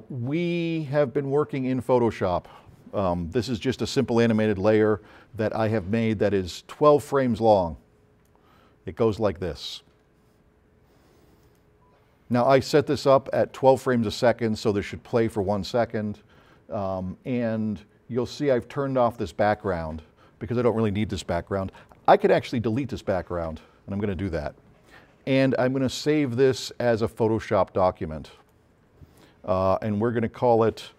We have been working in Photoshop. This is just a simple animated layer that I have made that is 12 frames long. It goes like this. Now I set this up at 12 frames a second, so this should play for 1 second. And you'll see I've turned off this background because I don't really need this background. I could actually delete this background, and I'm going to do that. And I'm going to save this as a Photoshop document. And we're going to call it,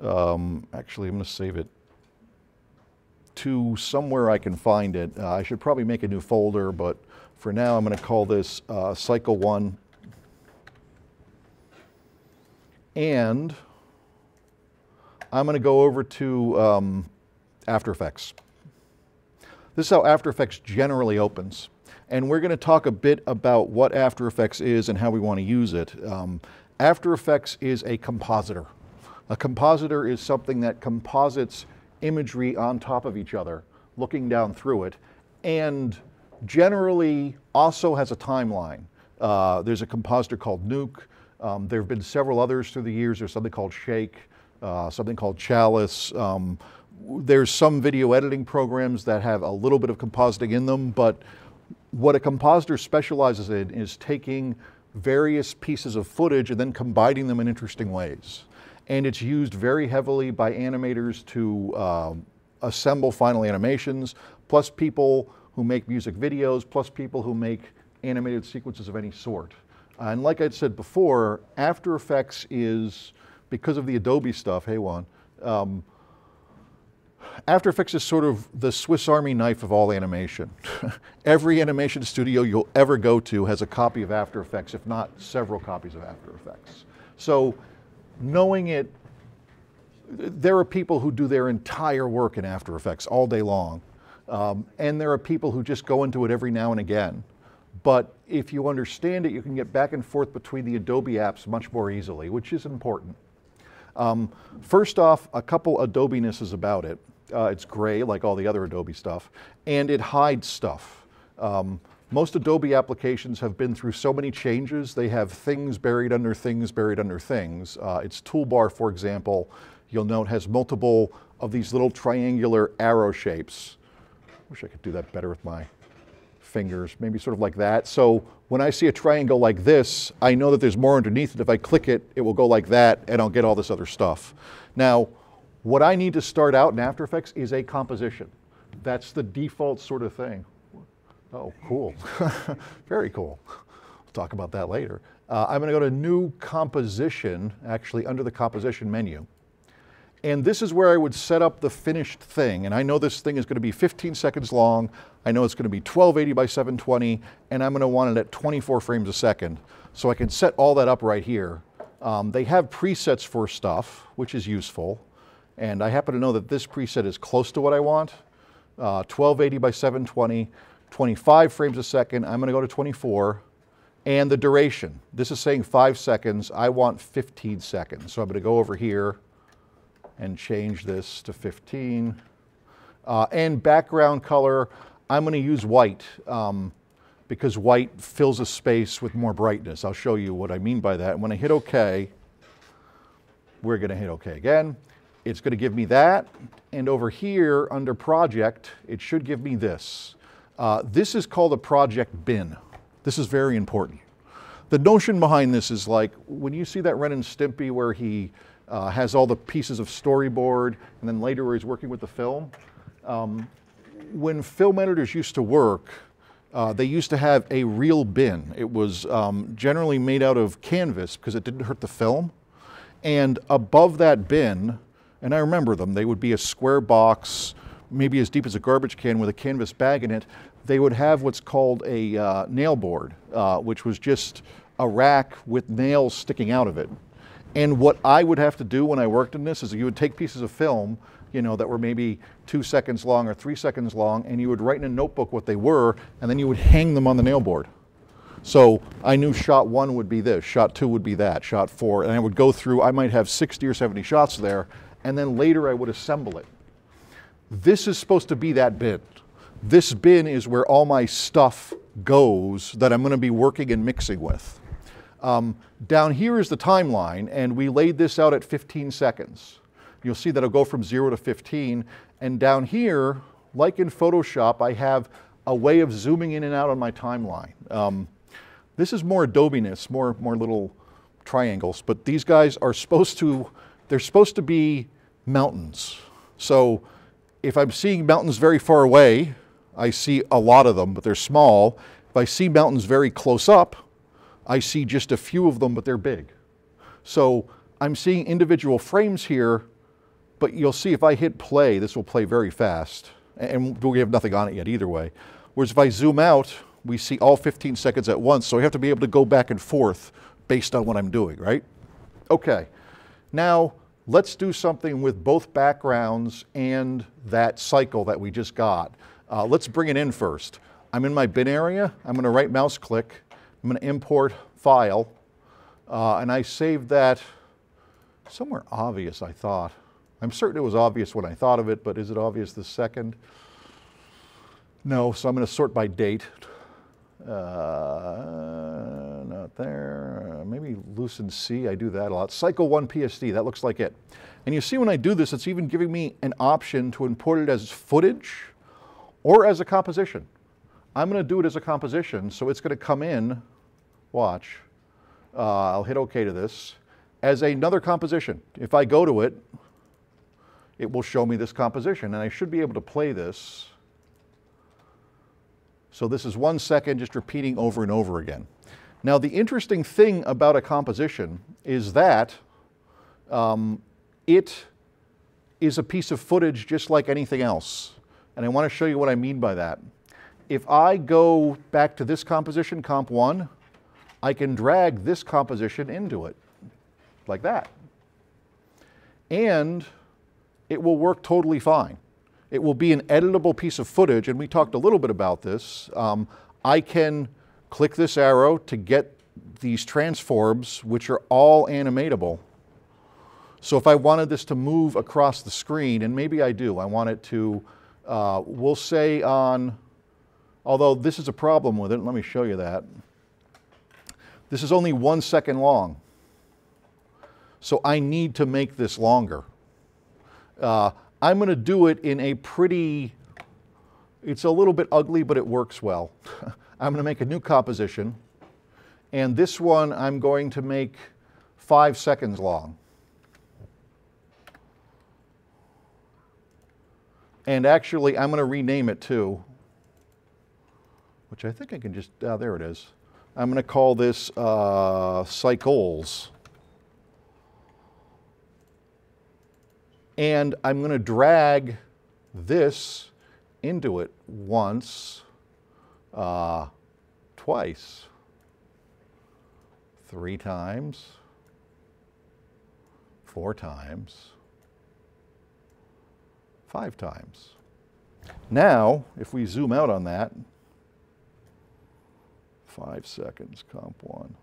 actually I'm going to save it to somewhere I can find it. I should probably make a new folder, but for now I'm going to call this Cycle 1. And I'm going to go over to After Effects. This is how After Effects generally opens. And we're going to talk a bit about what After Effects is and how we want to use it. After Effects is a compositor. A compositor is something that composites imagery on top of each other, looking down through it, and generally also has a timeline. There's a compositor called Nuke. There have been several others through the years. There's something called Shake, something called Chalice. There's some video editing programs that have a little bit of compositing in them, but what a compositor specializes in is taking various pieces of footage and then combining them in interesting ways. And it's used very heavily by animators to assemble final animations, plus people who make music videos, plus people who make animated sequences of any sort. And like I said before, After Effects is, because of the Adobe stuff, hey Juan, After Effects is sort of the Swiss Army knife of all animation. Every animation studio you'll ever go to has a copy of After Effects, if not several copies of After Effects. So knowing it, there are people who do their entire work in After Effects all day long. And there are people who just go into it every now and again. But if you understand it, you can get back and forth between the Adobe apps much more easily, which is important. First off, a couple Adobe-nesses about it. It's gray, like all the other Adobe stuff, and it hides stuff. Most Adobe applications have been through so many changes. They have things buried under things buried under things. Its Toolbar, for example, you'll note has multiple of these little triangular arrow shapes. Wish I could do that better with my fingers, maybe sort of like that. So when I see a triangle like this, I know that there's more underneath it. If I click it, it will go like that, and I'll get all this other stuff. Now, what I need to start out in After Effects is a composition. That's the default sort of thing. Oh, cool. Very cool. We'll talk about that later. I'm going to go to New Composition, actually under the Composition menu. And this is where I would set up the finished thing. And I know this thing is going to be 15 seconds long. I know it's going to be 1280 by 720, and I'm going to want it at 24 frames a second. So I can set all that up right here. They have presets for stuff, which is useful. And I happen to know that this preset is close to what I want. 1280 by 720, 25 frames a second. I'm going to go to 24. And the duration. This is saying 5 seconds. I want 15 seconds. So I'm going to go over here and change this to 15. And background color, I'm going to use white because white fills a space with more brightness. I'll show you what I mean by that. And when I hit OK, we're going to hit OK again. It's going to give me that. And over here under Project, it should give me this. This is called a project bin. This is very important. The notion behind this is like when you see that Ren and Stimpy where he has all the pieces of storyboard, and then later where he's working with the film. When film editors used to work, they used to have a real bin. It was generally made out of canvas because it didn't hurt the film. And above that bin, and I remember them, they would be a square box, maybe as deep as a garbage can with a canvas bag in it. They would have what's called a nail board, which was just a rack with nails sticking out of it. And what I would have to do when I worked in this is you would take pieces of film, you know, that were maybe 2 seconds long or 3 seconds long, and you would write in a notebook what they were, and then you would hang them on the nail board. So I knew shot 1 would be this, shot 2 would be that, shot 4, and I would go through, I might have 60 or 70 shots there, and then later I would assemble it. This is supposed to be that bin. This bin is where all my stuff goes that I'm going to be working and mixing with. Down here is the timeline, and we laid this out at 15 seconds. You'll see that it'll go from 0 to 15, and down here, like in Photoshop, I have a way of zooming in and out on my timeline. This is more Adobe-ness, more little triangles, but these guys are they're supposed to be mountains. So if I'm seeing mountains very far away, I see a lot of them, but they're small. If I see mountains very close up, I see just a few of them, but they're big. So I'm seeing individual frames here, but you'll see if I hit play, this will play very fast. And we have nothing on it yet either way. Whereas if I zoom out, we see all 15 seconds at once, so I have to be able to go back and forth based on what I'm doing, right? Okay, now let's do something with both backgrounds and that cycle that we just got. Let's bring it in first. I'm in my bin area. I'm going to right mouse click. I'm going to import file, and I saved that somewhere obvious, I thought. I'm certain it was obvious when I thought of it, but is it obvious this second? No, so I'm going to sort by date. Not there. Maybe loosen C, I do that a lot. Cycle 1 PSD, that looks like it. And you see when I do this, it's even giving me an option to import it as footage or as a composition. I'm going to do it as a composition, so it's going to come in, watch, I'll hit OK to this, as another composition. If I go to it, it will show me this composition, and I should be able to play this. So this is 1 second just repeating over and over again. Now the interesting thing about a composition is that it is a piece of footage just like anything else. And I want to show you what I mean by that. If I go back to this composition, comp 1, I can drag this composition into it, like that. And it will work totally fine. It will be an editable piece of footage, and we talked a little bit about this. I can click this arrow to get these transforms, which are all animatable. So if I wanted this to move across the screen, and maybe I do, I want it to, we'll say on, although this is a problem with it, let me show you that. This is only 1 second long. So I need to make this longer. I'm going to do it in a pretty, it's a little bit ugly, but it works well. I'm going to make a new composition, and this one I'm going to make 5 seconds long. And actually, I'm going to rename it too, which I think I can just, there it is. I'm going to call this cycles. And I'm going to drag this into it once, twice, 3 times, 4 times, 5 times. Now, if we zoom out on that, 5 seconds, comp 1.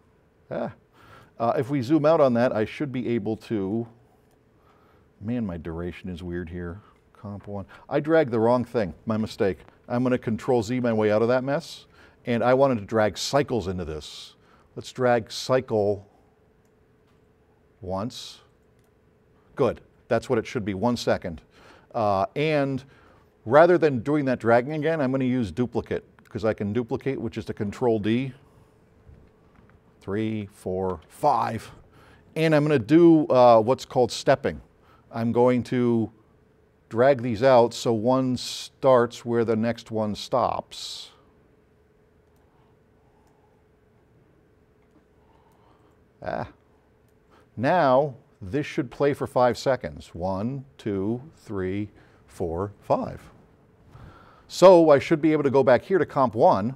If we zoom out on that, I should be able to, man, my duration is weird here. Comp 1. I dragged the wrong thing, my mistake. I'm going to Control Z my way out of that mess, and I wanted to drag cycles into this. Let's drag cycle once. Good, that's what it should be, 1 second. And rather than doing that dragging again, I'm going to use duplicate, because I can duplicate, which is to Control D. 3, 4, 5. And I'm going to do what's called stepping. I'm going to drag these out so one starts where the next one stops. Now, this should play for 5 seconds. 1, 2, 3, 4, 5. So I should be able to go back here to comp 1,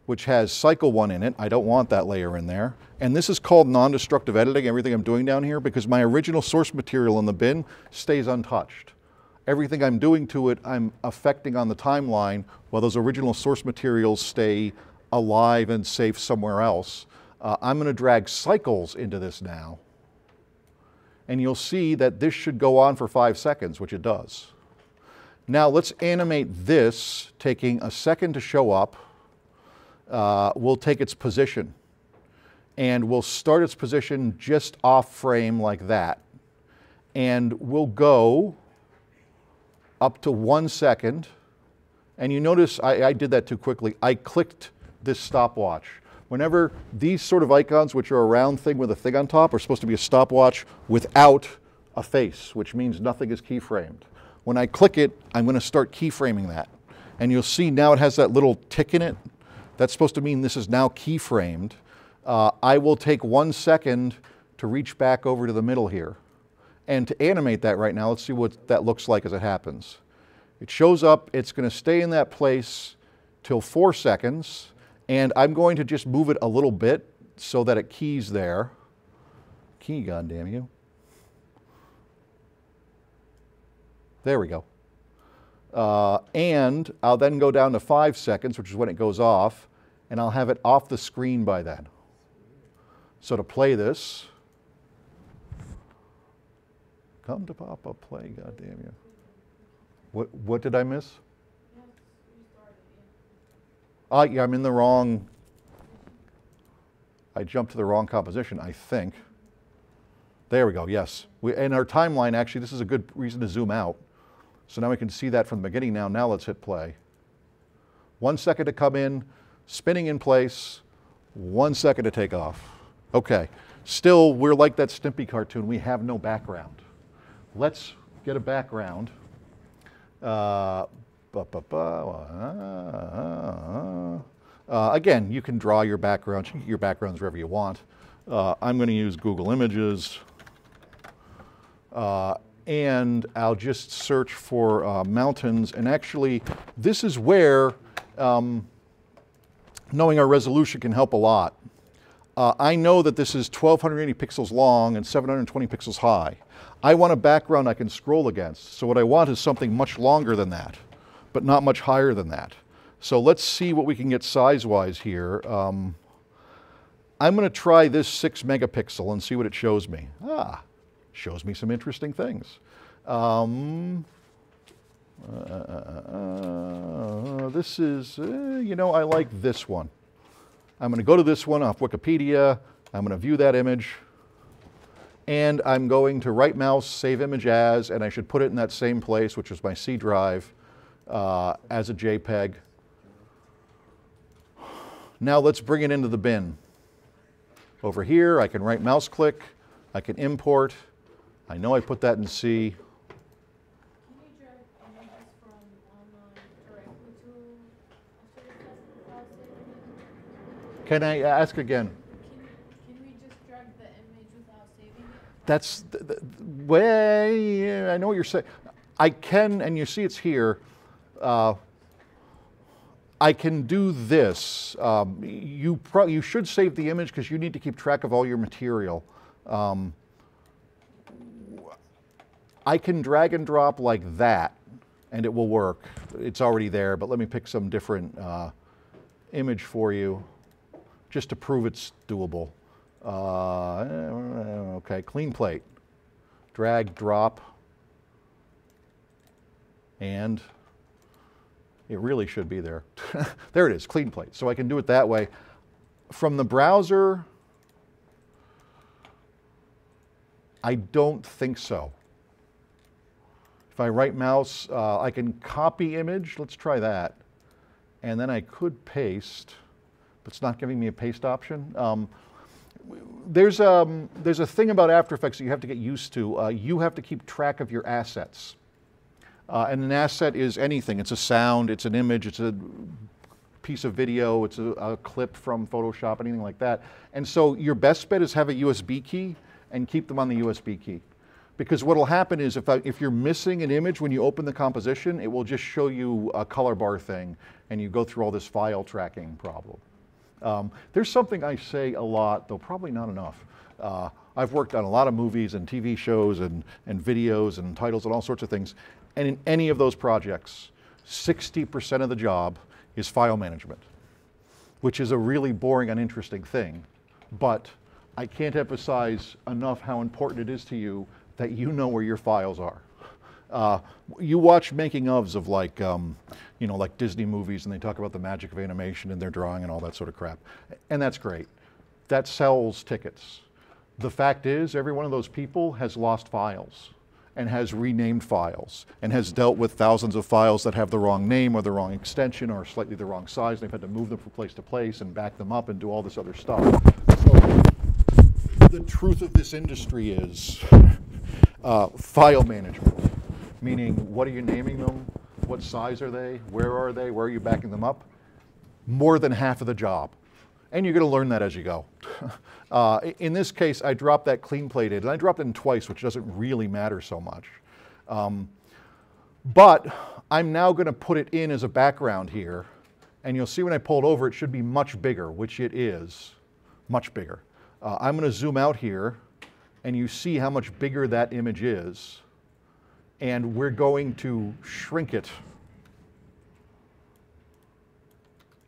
which has cycle 1 in it. I don't want that layer in there. And this is called non-destructive editing, everything I'm doing down here, because my original source material in the bin stays untouched. Everything I'm doing to it, I'm affecting on the timeline, while those original source materials stay alive and safe somewhere else. I'm going to drag cycles into this now. And you'll see that this should go on for 5 seconds, which it does. Now let's animate this, taking a second to show up. We'll take its position. and we'll start its position just off frame like that. And we'll go up to 1 second. And you notice I did that too quickly. I clicked this stopwatch. Whenever these sort of icons, which are a round thing with a thing on top, are supposed to be a stopwatch without a face, which means nothing is keyframed. When I click it, I'm going to start keyframing that. And you'll see now it has that little tick in it. That's supposed to mean this is now keyframed. I will take 1 second to reach back over to the middle here. And to animate that right now, let's see what that looks like as it happens. It shows up, it's going to stay in that place till 4 seconds. And I'm going to just move it a little bit so that it keys there. Key, goddamn you. There we go. And I'll then go down to 5 seconds, which is when it goes off, and I'll have it off the screen by then. So to play this, come to Papa, play, goddamn you. What did I miss? Yeah, I'm in the wrong, I jumped to the wrong composition, I think. There we go, yes. In our timeline, actually, this is a good reason to zoom out. So now we can see that from the beginning now. Now let's hit play. 1 second to come in, spinning in place, 1 second to take off. Okay, still, we're like that Stimpy cartoon. We have no background. Let's get a background. Again, you can draw your background. You can get your backgrounds wherever you want. I'm going to use Google Images. And I'll just search for mountains. And actually, this is where knowing our resolution can help a lot. I know that this is 1280 pixels long and 720 pixels high. I want a background I can scroll against. So what I want is something much longer than that, but not much higher than that. So let's see what we can get size-wise here. I'm going to try this 6 megapixel and see what it shows me. Shows me some interesting things. This is, you know, I like this one. I'm going to go to this one off Wikipedia. I'm going to view that image. And I'm going to right mouse, save image as, and I should put it in that same place, which is my C drive, as a JPEG. Now let's bring it into the bin. Over here, I can right mouse click, I can import. I know I put that in C. Can you drag images from online directly to After Effects without saving it? Can I ask again? Can we just drag the image without saving it? That's the way, I know what you're saying. I can, and you see it's here, I can do this. You should save the image because you need to keep track of all your material. I can drag and drop like that, and it will work. It's already there, but let me pick some different image for you, just to prove it's doable. Okay, clean plate. Drag, drop, and it really should be there. There it is, clean plate. So I can do it that way. From the browser, I don't think so. If I right mouse, I can copy image. Let's try that. And then I could paste, but it's not giving me a paste option. There's a thing about After Effects that you have to get used to. You have to keep track of your assets. And an asset is anything. It's a sound, it's an image, it's a piece of video, it's a clip from Photoshop, anything like that. And so your best bet is have a USB key and keep them on the USB key. Because what will happen is if you're missing an image when you open the composition, it will just show you a color bar thing and you go through all this file tracking problem. There's something I say a lot, though probably not enough. I've worked on a lot of movies and TV shows and videos and titles and all sorts of things. And in any of those projects, 60% of the job is file management, which is a really boring, uninteresting thing. But I can't emphasize enough how important it is to you that you know where your files are. You watch making ofs of like, you know, like Disney movies, and they talk about the magic of animation and their drawing and all that sort of crap. And that's great. that sells tickets. The fact is, every one of those people has lost files and has renamed files and has dealt with thousands of files that have the wrong name or the wrong extension or slightly the wrong size. They've had to move them from place to place and back them up and do all this other stuff. So the truth of this industry is file management, meaning what are you naming them? What size are they? Where are they? Where are you backing them up? More than half of the job. And you're going to learn that as you go. In this case, I dropped that clean plated, and I dropped it in twice, which doesn't really matter so much. But I'm now going to put it in as a background here, and you'll see when I pull it over, it should be much bigger, which it is, much bigger. I'm going to zoom out here, and you see how much bigger that image is, and we're going to shrink it.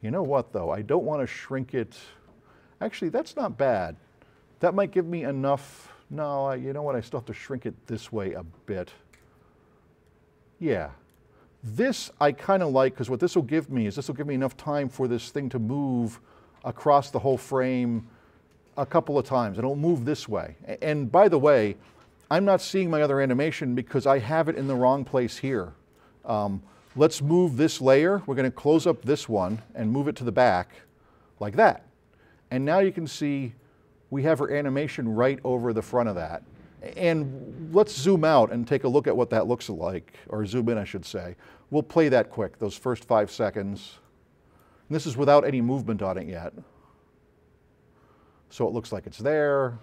You know what, though? I don't want to shrink it. Actually, that's not bad. That might give me enough. No, you know what? I still have to shrink it this way a bit. Yeah. This I kind of like, because what this will give me is this will give me enough time for this thing to move across the whole frame a couple of times. And it'll move this way. And by the way, I'm not seeing my other animation because I have it in the wrong place here. Let's move this layer. We're going to close up this one and move it to the back like that. And now you can see we have our animation right over the front of that. And let's zoom out and take a look at what that looks like, or zoom in, I should say. We'll play that quick, those first 5 seconds. And this is without any movement on it yet. So it looks like it's there,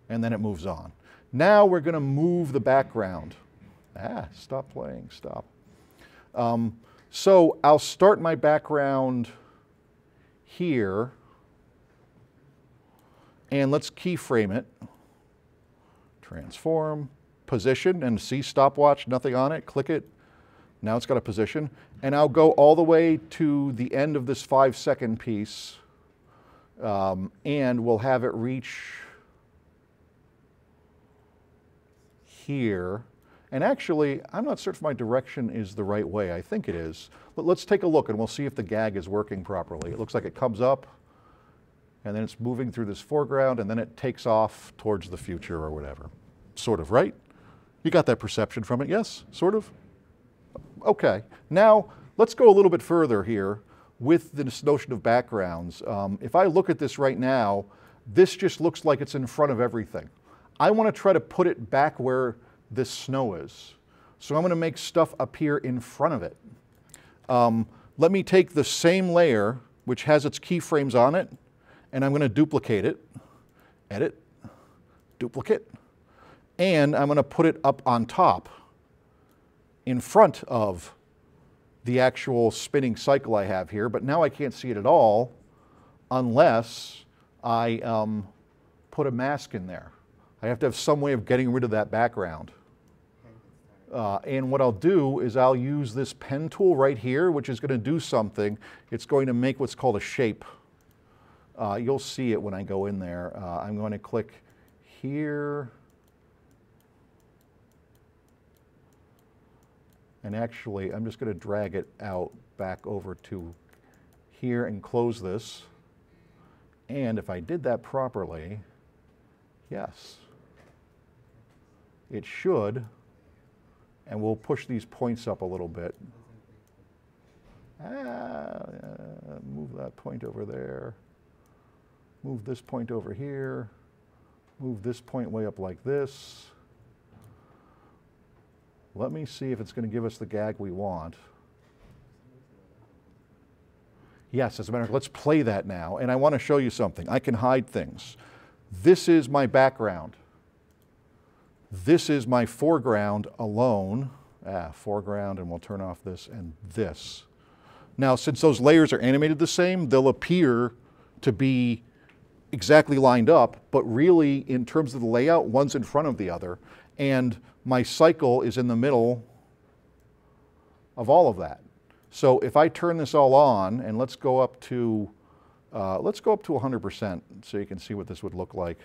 and then it moves on. Now we're going to move the background. Stop playing, stop. So I'll start my background here, and let's keyframe it. Transform, position, and see stopwatch, nothing on it, click it. Now it's got a position. And I'll go all the way to the end of this 5-second piece, and we'll have it reach here. And actually, I'm not certain if my direction is the right way. I think it is. But let's take a look and we'll see if the gag is working properly. It looks like it comes up, and then it's moving through this foreground, and then it takes off towards the future or whatever. Sort of, right? You got that perception from it, yes? Sort of? Okay. Now, let's go a little bit further here with this notion of backgrounds. If I look at this right now, this just looks like it's in front of everything. I want to try to put it back where this snow is. So I'm going to make stuff appear in front of it. Let me take the same layer, which has its keyframes on it, and I'm going to duplicate it, edit, duplicate, and I'm going to put it up on top in front of the actual spinning cycle I have here, but now I can't see it at all unless I put a mask in there. I have to have some way of getting rid of that background. And what I'll do is I'll use this pen tool right here, which is going to do something. It's going to make what's called a shape. You'll see it when I go in there. I'm going to click here. And actually, I'm just going to drag it out back over to here and close this. And if I did that properly, yes, it should. And we'll push these points up a little bit. Move that point over there. Move this point over here. Move this point way up like this. Let me see if it's going to give us the gag we want. Yes, as a matter of fact, let's play that now. And I want to show you something. I can hide things. This is my background. This is my foreground alone. Foreground, and we'll turn off this and this. Now, since those layers are animated the same, they'll appear to be exactly lined up, but really, in terms of the layout, one's in front of the other. And my cycle is in the middle of all of that. So if I turn this all on, and let's go up to 100% so you can see what this would look like.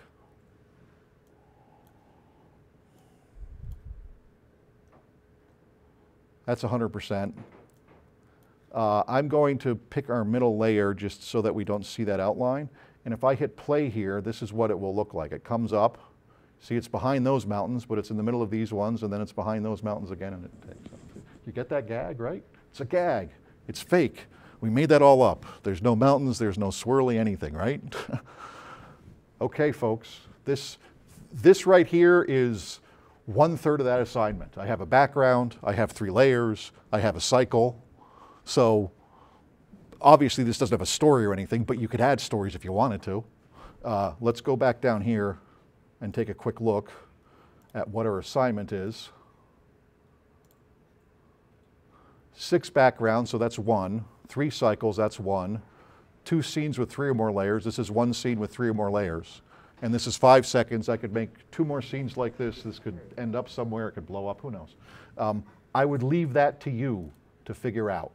That's 100%. I'm going to pick our middle layer just so that we don't see that outline. And if I hit play here, this is what it will look like. It comes up. See, it's behind those mountains, but it's in the middle of these ones, and then it's behind those mountains again, and it takes up. You get that gag, right? It's a gag. It's fake. We made that all up. There's no mountains, there's no swirly anything, right? Okay, folks, this right here is 1/3 of that assignment. I have a background, I have 3 layers, I have a cycle. So obviously this doesn't have a story or anything, but you could add stories if you wanted to. Let's go back down here and take a quick look at what our assignment is. 6 backgrounds, so that's 1. 3 cycles, that's 1. 2 scenes with 3 or more layers. This is 1 scene with 3 or more layers. And this is 5 seconds. I could make 2 more scenes like this. This could end up somewhere. It could blow up. Who knows? I would leave that to you to figure out.